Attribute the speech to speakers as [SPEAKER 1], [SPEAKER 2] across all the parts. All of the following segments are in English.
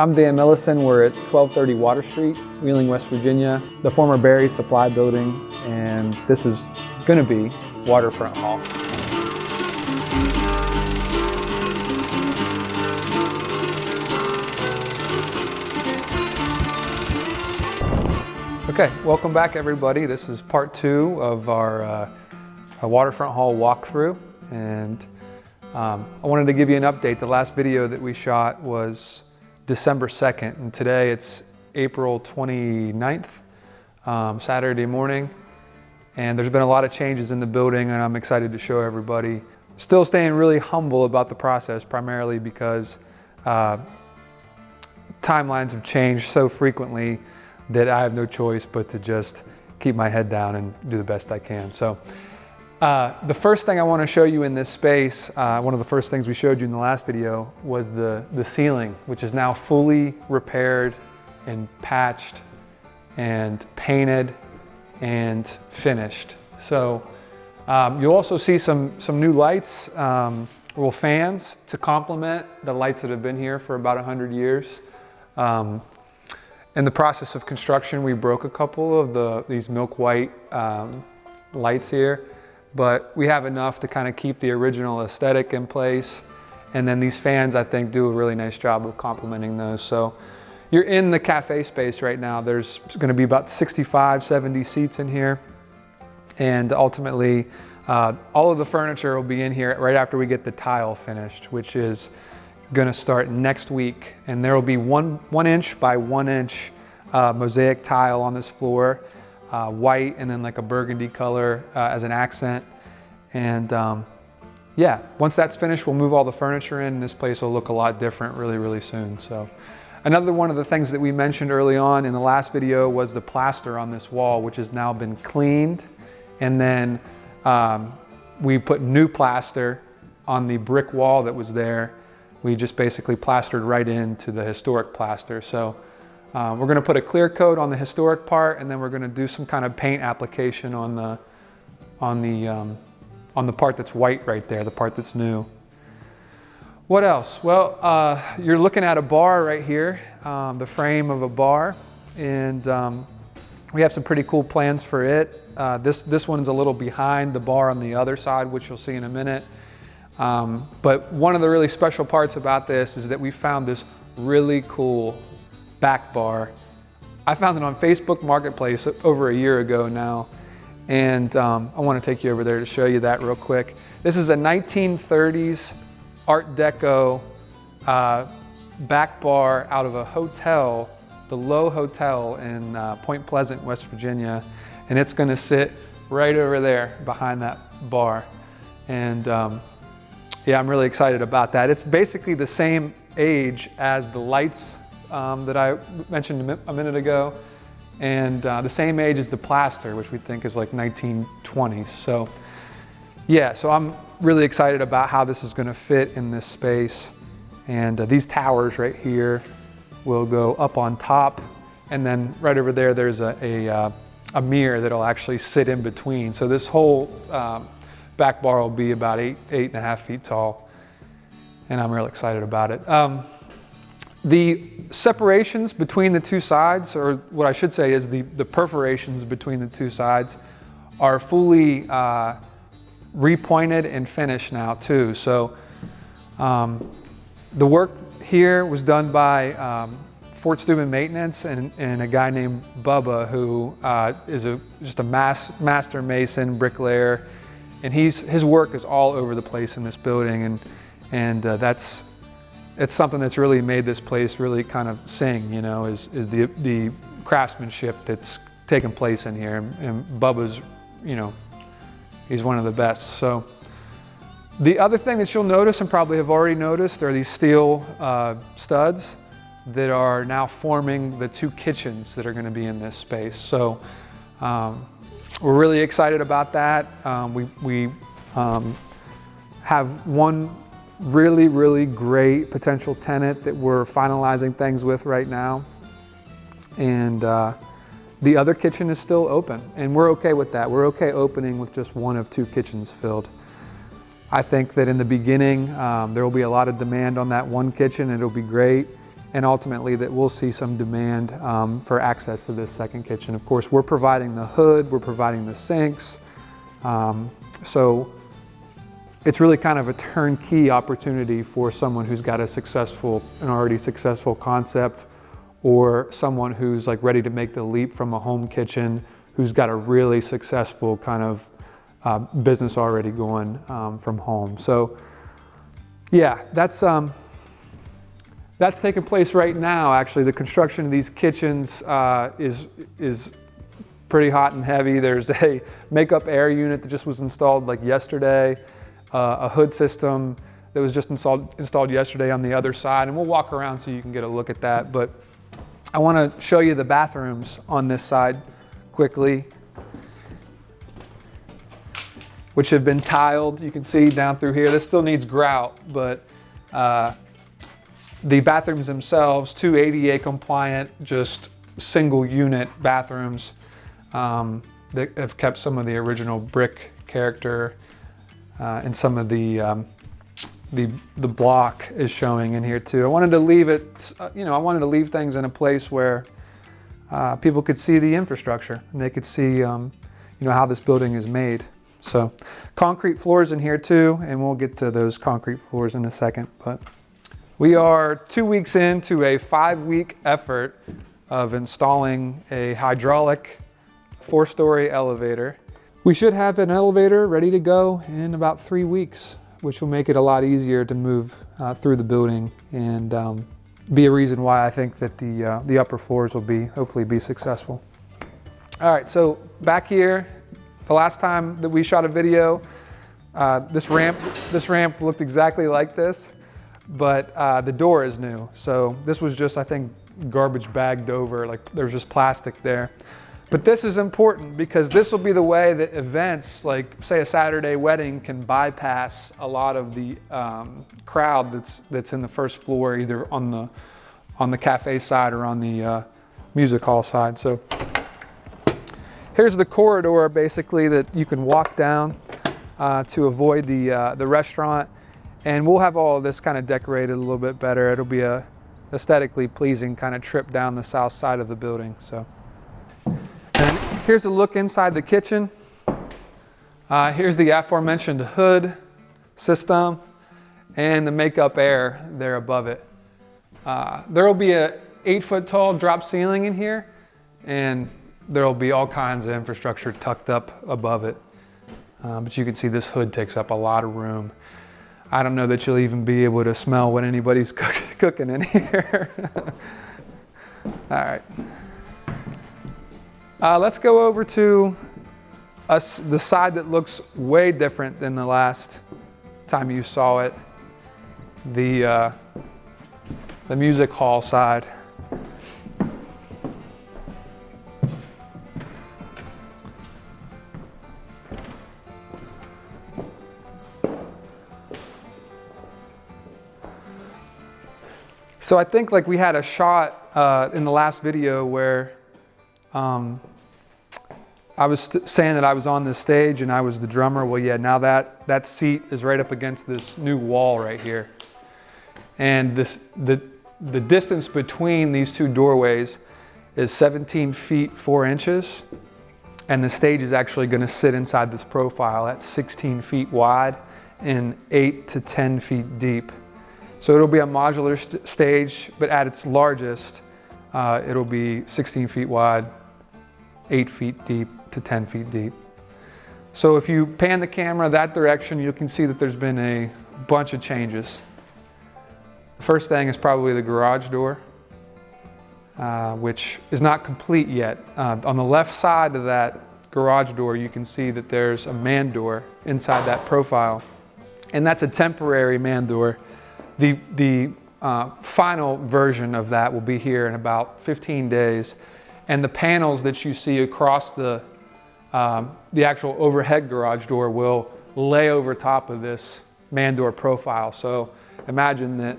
[SPEAKER 1] I'm Dan Millison. We're at 1230 Water Street, Wheeling, West Virginia, the former Berry Supply Building, and this is going to be Waterfront Hall. Okay, welcome back everybody. This is part 2 of our Waterfront Hall walkthrough, and I wanted to give you an update. The last video that we shot was December 2nd, and today it's April 29th, Saturday morning, and there's been a lot of changes in the building, and I'm excited to show everybody. Still staying really humble about the process, primarily because timelines have changed so frequently that I have no choice but to just keep my head down and do the best I can. So the first thing I want to show you in this space, one of the first things we showed you in the last video, was the ceiling, which is now fully repaired and patched and painted and finished. So you'll also see some new lights, fans to complement the lights that have been here for about 100 years. In the process of construction, we broke a couple of these milk white lights here, but we have enough to kind of keep the original aesthetic in place. And then these fans, I think, do a really nice job of complementing those. So you're in the cafe space right now. There's going to be about 65, 70 seats in here. And ultimately, all of the furniture will be in here right after we get the tile finished, which is going to start next week. And there will be one inch by 1 inch mosaic tile on this floor. White and then like a burgundy color as an accent. And yeah, once that's finished, we'll move all the furniture in. This place will look a lot different really soon. So another one of the things that we mentioned early on in the last video was the plaster on this wall, which has now been cleaned. And then we put new plaster on the brick wall that was there. We just basically plastered right into the historic plaster. So we're going to put a clear coat on the historic part, and then we're going to do some kind of paint application on the part that's white right there, the part that's new. What else? Well, you're looking at a bar right here, the frame of a bar, and we have some pretty cool plans for it. This one's a little behind the bar on the other side, which you'll see in a minute. But one of the really special parts about this is that we found this really cool back bar. I found it on Facebook Marketplace over a year ago now, and I want to take you over there to show you that real quick. This is a 1930s Art Deco back bar out of a hotel, the Lowe Hotel in Point Pleasant, West Virginia, and it's going to sit right over there behind that bar. And yeah, I'm really excited about that. It's basically the same age as the lights that I mentioned a minute ago, and the same age as the plaster, which we think is like 1920s. So yeah, so I'm really excited about how this is going to fit in this space. And these towers right here will go up on top, and then right over there there's a mirror that'll actually sit in between. So this whole back bar will be about 8.5 feet tall, and I'm really excited about it. The separations between the two sides, or what I should say is the perforations between the two sides, are fully repointed and finished now too. So the work here was done by Fort Steuben Maintenance and a guy named Bubba, who is just a master mason, bricklayer, and his work is all over the place in this building, and it's something that's really made this place really kind of sing, you know, is the craftsmanship that's taken place in here. And Bubba's, you know, he's one of the best. So the other thing that you'll notice, and probably have already noticed, are these steel studs that are now forming the two kitchens that are going to be in this space. So we're really excited about that. We have one really great potential tenant that we're finalizing things with right now, and the other kitchen is still open, and we're okay with that. We're okay opening with just one of 2 kitchens filled. I think that in the beginning there will be a lot of demand on that one kitchen, and it'll be great, and ultimately that we'll see some demand for access to this second kitchen. Of course, we're providing the hood, we're providing the sinks, so it's really kind of a turnkey opportunity for someone who's got an already successful concept, or someone who's like ready to make the leap from a home kitchen, who's got a really successful kind of business already going from home. So yeah, that's taking place right now. Actually, the construction of these kitchens is pretty hot and heavy. There's a makeup air unit that just was installed like yesterday, a hood system that was just installed yesterday on the other side, and we'll walk around so you can get a look at that. But I want to show you the bathrooms on this side quickly, which have been tiled. You can see down through here. This still needs grout, but the bathrooms themselves, 2 ADA compliant, just single unit bathrooms that have kept some of the original brick character, and some of the block is showing in here too. I wanted to leave it, I wanted to leave things in a place where people could see the infrastructure and they could see, how this building is made. So concrete floors in here too, and we'll get to those concrete floors in a second. But we are 2 weeks into a 5-week effort of installing a hydraulic 4-story elevator. We should have an elevator ready to go in about 3 weeks, which will make it a lot easier to move through the building, and be a reason why I think that the upper floors will hopefully be successful. All right, so back here, the last time that we shot a video, this ramp looked exactly like this, but the door is new. So this was just, I think, garbage bagged over, like there's just plastic there. But this is important because this will be the way that events, like say a Saturday wedding, can bypass a lot of the crowd that's in the first floor, either on the cafe side or on the music hall side. So here's the corridor basically that you can walk down to avoid the restaurant, and we'll have all of this kind of decorated a little bit better. It'll be a aesthetically pleasing kind of trip down the south side of the building. So. And here's a look inside the kitchen. Here's the aforementioned hood system and the makeup air there above it. There will be a 8-foot tall drop ceiling in here, and there will be all kinds of infrastructure tucked up above it. But you can see this hood takes up a lot of room. I don't know that you'll even be able to smell what anybody's cooking in here. All right. Let's go over to the side that looks way different than the last time you saw it, the music hall side. So I think like we had a shot in the last video where I was saying that I was on this stage and I was the drummer. Well, yeah, now that seat is right up against this new wall right here. And the distance between these two doorways is 17 feet 4 inches. And the stage is actually going to sit inside this profile. That's 16 feet wide and 8 to 10 feet deep. So it'll be a modular stage, but at its largest, it'll be 16 feet wide, 8 feet deep to 10 feet deep. So if you pan the camera that direction, you can see that there's been a bunch of changes. The first thing is probably the garage door, which is not complete yet. On the left side of that garage door, you can see that there's a man door inside that profile, and that's a temporary man door. The final version of that will be here in about 15 days. And the panels that you see across the actual overhead garage door will lay over top of this man door profile. So imagine that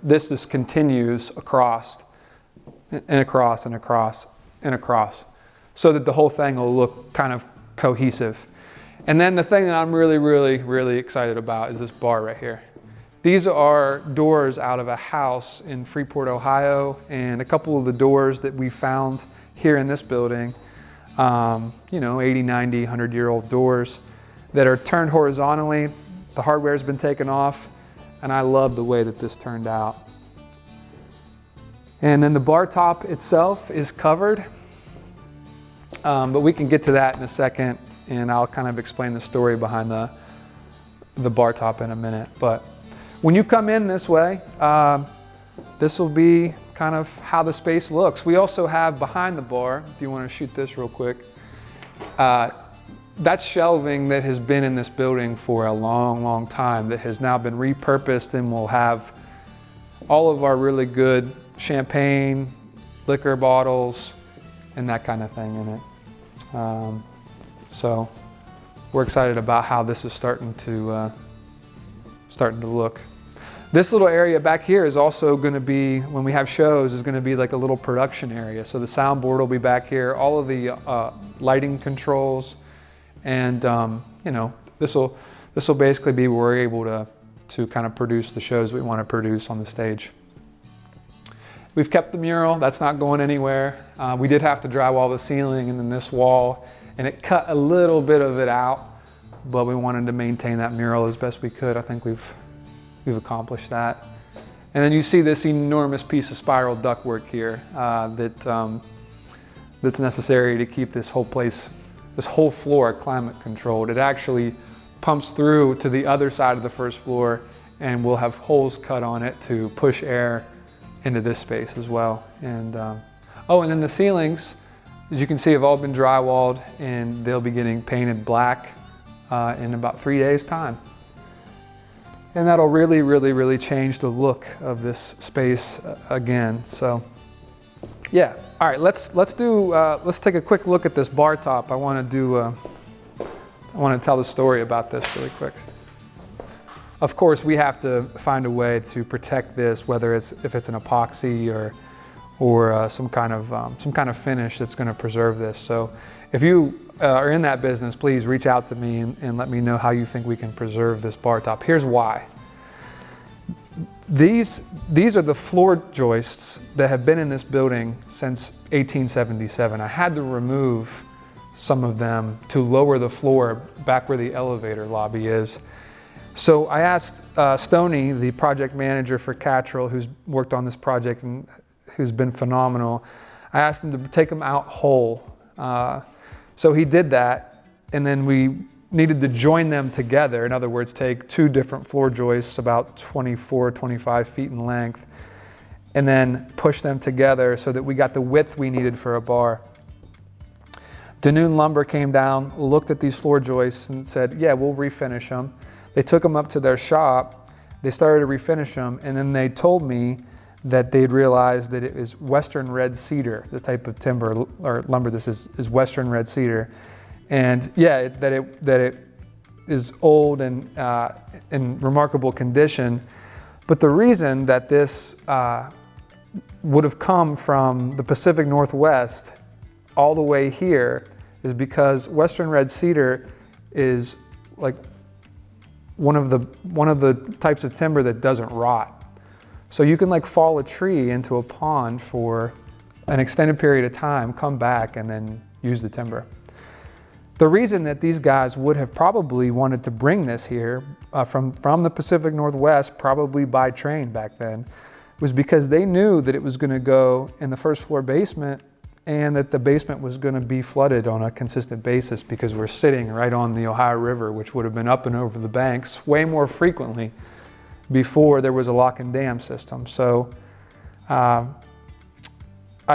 [SPEAKER 1] this just continues across and across and across and across, so that the whole thing will look kind of cohesive. And then the thing that I'm really, really, really excited about is this bar right here. These are doors out of a house in Freeport, Ohio, and a couple of the doors that we found here in this building, 80, 90, 100-year-old doors that are turned horizontally. The hardware has been taken off, and I love the way that this turned out. And then the bar top itself is covered, but we can get to that in a second, and I'll kind of explain the story behind the bar top in a minute. But when you come in this way, this will be kind of how the space looks. We also have behind the bar, if you want to shoot this real quick, that's shelving that has been in this building for a long, long time that has now been repurposed, and will have all of our really good champagne, liquor bottles, and that kind of thing in it. So we're excited about how this is starting to look. This little area back here is also going to be, when we have shows, is going to be like a little production area. So the soundboard will be back here, all of the lighting controls, and this will basically be where we're able to kind of produce the shows we want to produce on the stage. We've kept the mural, that's not going anywhere. We did have to drywall the ceiling and then this wall, and it cut a little bit of it out, but we wanted to maintain that mural as best we could. I think we've accomplished that. And then you see this enormous piece of spiral ductwork here that's necessary to keep this whole place, this whole floor climate controlled. It actually pumps through to the other side of the first floor, and we'll have holes cut on it to push air into this space as well. And and then the ceilings, as you can see, have all been drywalled, and they'll be getting painted black in about 3 days' time. And that'll really, really, really change the look of this space again. So, yeah. All right, let's take a quick look at this bar top. I want to tell the story about this really quick. Of course, we have to find a way to protect this, whether if it's an epoxy or some kind of finish that's going to preserve this. So, if you are in that business, please reach out to me and let me know how you think we can preserve this bar top. Here's why. These are the floor joists that have been in this building since 1877. I had to remove some of them to lower the floor back where the elevator lobby is. So I asked Stoney, the project manager for Cattrall, who's worked on this project and who's been phenomenal, I asked him to take them out whole. So he did that, and then we needed to join them together. In other words, take two different floor joists about 24, 25 feet in length, and then push them together so that we got the width we needed for a bar. Danoon Lumber came down, looked at these floor joists and said, yeah, we'll refinish them. They took them up to their shop, they started to refinish them, and then they told me that they'd realized that it was Western red cedar, the type of timber or lumber this is Western red cedar. And yeah, that it is old and in remarkable condition. But the reason that this would have come from the Pacific Northwest all the way here is because Western red cedar is like one of the types of timber that doesn't rot. So you can like fall a tree into a pond for an extended period of time, come back, and then use the timber. The reason that these guys would have probably wanted to bring this here from the Pacific Northwest, probably by train back then, was because they knew that it was going to go in the first floor basement, and that the basement was going to be flooded on a consistent basis because we're sitting right on the Ohio River, which would have been up and over the banks way more frequently before there was a lock and dam system. So I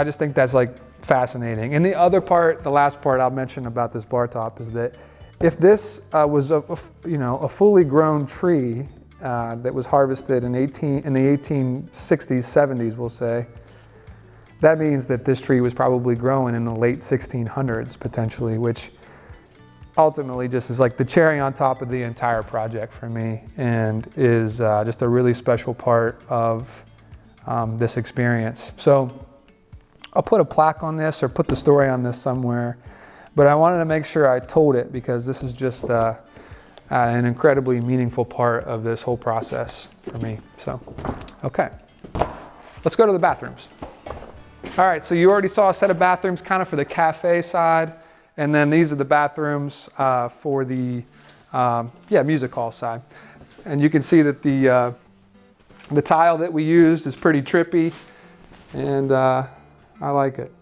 [SPEAKER 1] just think that's like fascinating. And the other part, the last part I'll mention about this bar top is that if this was a fully grown tree that was harvested in the 1860s, 70s, we'll say, that means that this tree was probably growing in the late 1600s potentially, which ultimately just is like the cherry on top of the entire project for me, and is just a really special part of this experience. So I'll put a plaque on this or put the story on this somewhere, but I wanted to make sure I told it because this is just, I an incredibly meaningful part of this whole process for me. So, okay, let's go to the bathrooms. All right, so you already saw a set of bathrooms kind of for the cafe side, and then these are the bathrooms for the music hall side. And you can see that the tile that we used is pretty trippy, and I like it.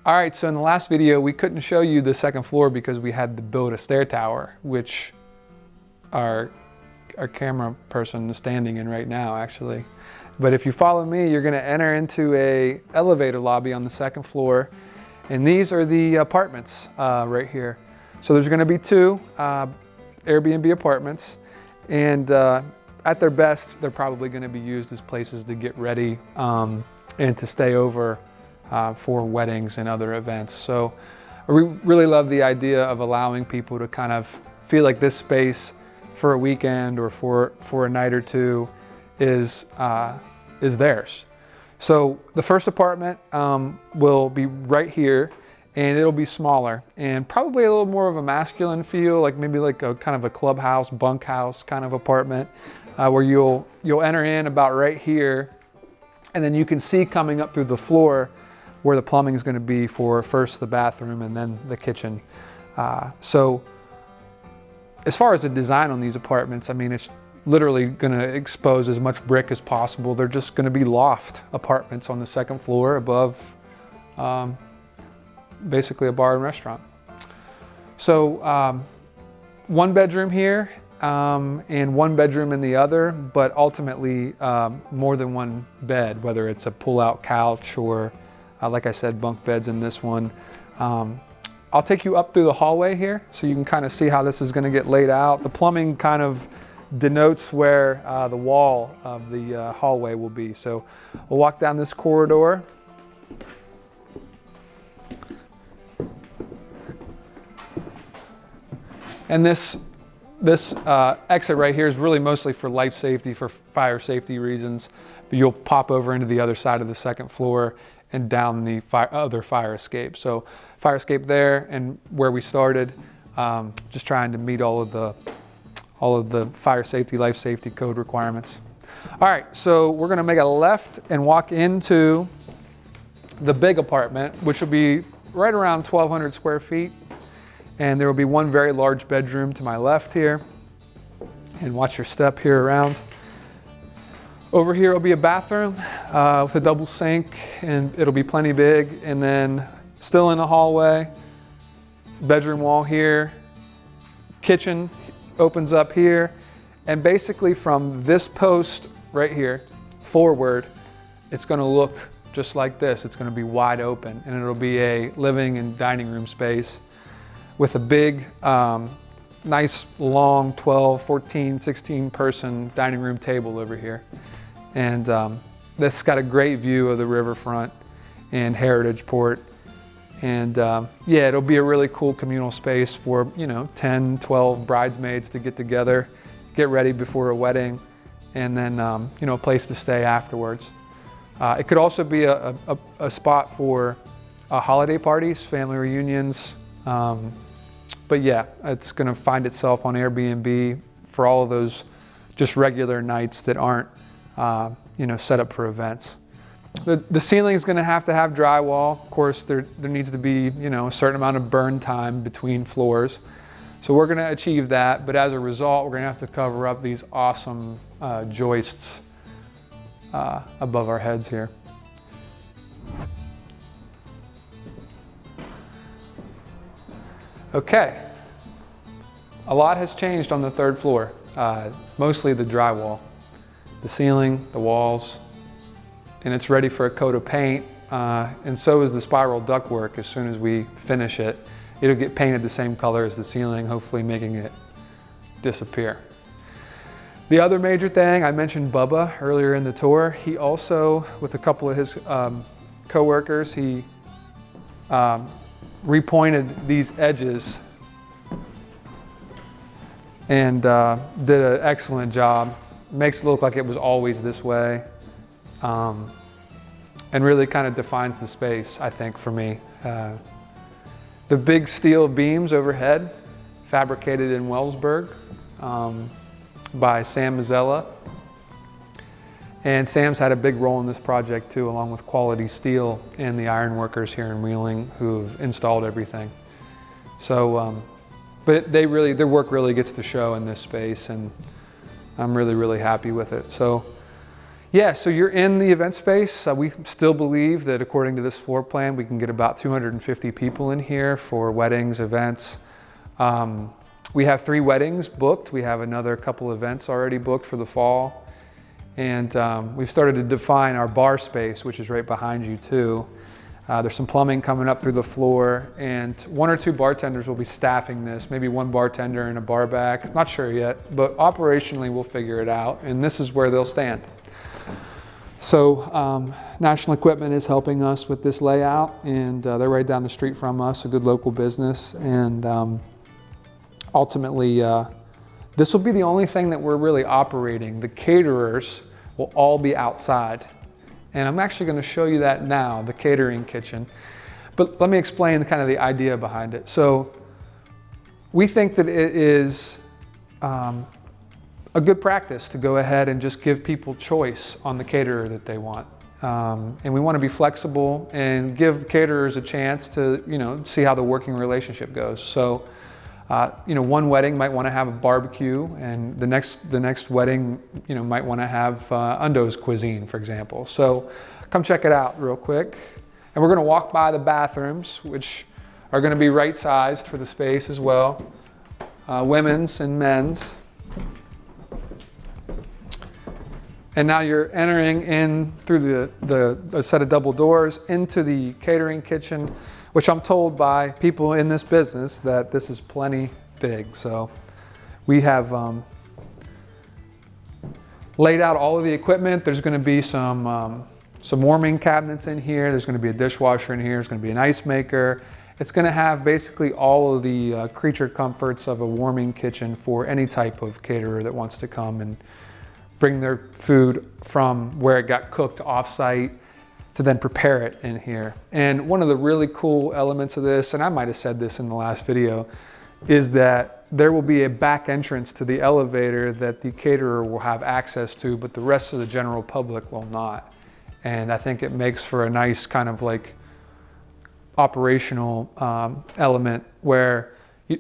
[SPEAKER 1] All right, so in the last video, we couldn't show you the second floor because we had to build a stair tower, which our camera person is standing in right now, actually. But if you follow me, you're gonna enter into a elevator lobby on the second floor, and these are the apartments right here. So there's gonna be 2 Airbnb apartments, and at their best, they're probably gonna be used as places to get ready and to stay over for weddings and other events. So I really love the idea of allowing people to kind of feel like this space for a weekend or for a night or two is theirs. So the first apartment will be right here, and it'll be smaller and probably a little more of a masculine feel, like maybe like a kind of a clubhouse, bunkhouse kind of apartment, where you'll enter in about right here, and then you can see coming up through the floor where the plumbing is going to be for first the bathroom and then the kitchen. So as far as the design on these apartments, I mean, it's literally going to expose as much brick as possible. They're just going to be loft apartments on the second floor above basically a bar and restaurant. So 1 bedroom here and 1 bedroom in the other, but ultimately more than 1 bed, whether it's a pull-out couch or like I said, bunk beds in this one. I'll take you up through the hallway here so you can kind of see how this is going to get laid out. The plumbing kind of denotes where the wall of the hallway will be. So we'll walk down this corridor. And this exit right here is really mostly for life safety, for fire safety reasons. But you'll pop over into the other side of the second floor and down the other fire escape. So fire escape there, and where we started, just trying to meet all of the fire safety, life safety code requirements. All right, so we're gonna make a left and walk into the big apartment, which will be right around 1,200 square feet. And there will be 1 very large bedroom to my left here. And watch your step here around. Over here will be a bathroom with a double sink, and it'll be plenty big. And then still in the hallway, bedroom wall here, kitchen opens up here. And basically from this post right here forward, it's gonna look just like this. It's gonna be wide open, and it'll be a living and dining room space with a big, nice long 12, 14, 16 person dining room table over here. And this has got a great view of the riverfront and Heritage Port. And yeah, it'll be a really cool communal space for, 10, 12 bridesmaids to get together, get ready before a wedding, and then, a place to stay afterwards. It could also be a spot for holiday parties, family reunions. But yeah, it's gonna find itself on Airbnb for all of those just regular nights that aren't set up for events. The ceiling is going to have drywall. Of course, there needs to be a certain amount of burn time between floors. So we're going to achieve that, but as a result, we're going to have to cover up these awesome joists above our heads here. Okay, a lot has changed on the 3rd floor, mostly the drywall. The ceiling, the walls, and it's ready for a coat of paint, and so is the spiral ductwork. As soon as we finish it, it'll get painted the same color as the ceiling, hopefully making it disappear. The other major thing, I mentioned Bubba earlier in the tour. He also, with a couple of his co-workers, he repointed these edges and did an excellent job. Makes it look like it was always this way, and really kind of defines the space, I think, for me. The big steel beams overhead, fabricated in Wellsburg, by Sam Mazzella. And Sam's had a big role in this project too, along with Quality Steel and the iron workers here in Wheeling who've installed everything. So, but their work really gets to show in this space, and I'm really, really happy with it. So yeah, so you're in the event space. We still believe that according to this floor plan, we can get about 250 people in here for weddings, events. We have 3 weddings booked. We have another couple events already booked for the fall. And we've started to define our bar space, which is right behind you too. There's some plumbing coming up through the floor, and 1 or 2 bartenders will be staffing this, maybe 1 bartender and a bar back, not sure yet, but operationally we'll figure it out, and this is where they'll stand. So National Equipment is helping us with this layout, and they're right down the street from us, a good local business, and ultimately this will be the only thing that we're really operating. The caterers will all be outside. And I'm actually going to show you that now, the catering kitchen. But let me explain kind of the idea behind it. So we think that it is a good practice to go ahead and just give people choice on the caterer that they want. And we want to be flexible and give caterers a chance to, see how the working relationship goes. So, one wedding might want to have a barbecue, and the next wedding, might want to have Undo's cuisine, for example. So come check it out real quick. And we're going to walk by the bathrooms, which are going to be right-sized for the space as well, women's and men's. And now you're entering in through a set of double doors into the catering kitchen, which I'm told by people in this business that this is plenty big. So we have laid out all of the equipment. There's going to be some warming cabinets in here. There's going to be a dishwasher in here. There's going to be an ice maker. It's going to have basically all of the creature comforts of a warming kitchen for any type of caterer that wants to come and bring their food from where it got cooked off-site to then prepare it in here. And one of the really cool elements of this, and I might have said this in the last video, is that there will be a back entrance to the elevator that the caterer will have access to, but the rest of the general public will not. And I think it makes for a nice kind of like operational element where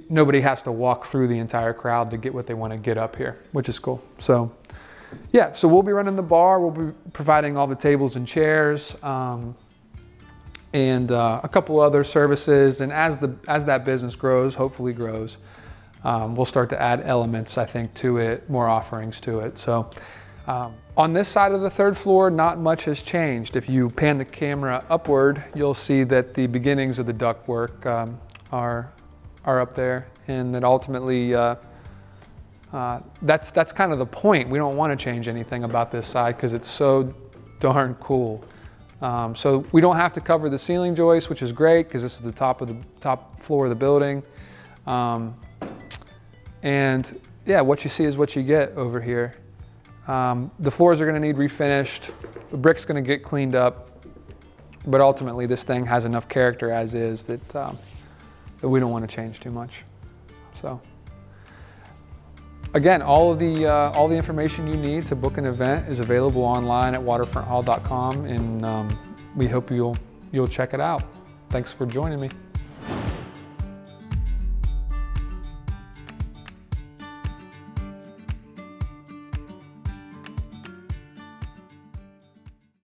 [SPEAKER 1] nobody has to walk through the entire crowd to get what they want to get up here, which is cool. So yeah, so we'll be running the bar, we'll be providing all the tables and chairs, and a couple other services. And as that business grows, hopefully grows, we'll start to add elements, I think, to it, more offerings to it. So on this side of the 3rd floor, not much has changed. If you pan the camera upward, you'll see that the beginnings of the ductwork are up there, and that ultimately that's kind of the point. We don't want to change anything about this side because it's so darn cool. So we don't have to cover the ceiling joist, which is great because this is the top floor of the building. And yeah, what you see is what you get over here. The floors are going to need refinished. The brick's going to get cleaned up, but ultimately this thing has enough character as is that we don't want to change too much. So. Again, all the information you need to book an event is available online at waterfronthall.com, and we hope you'll check it out. Thanks for joining me.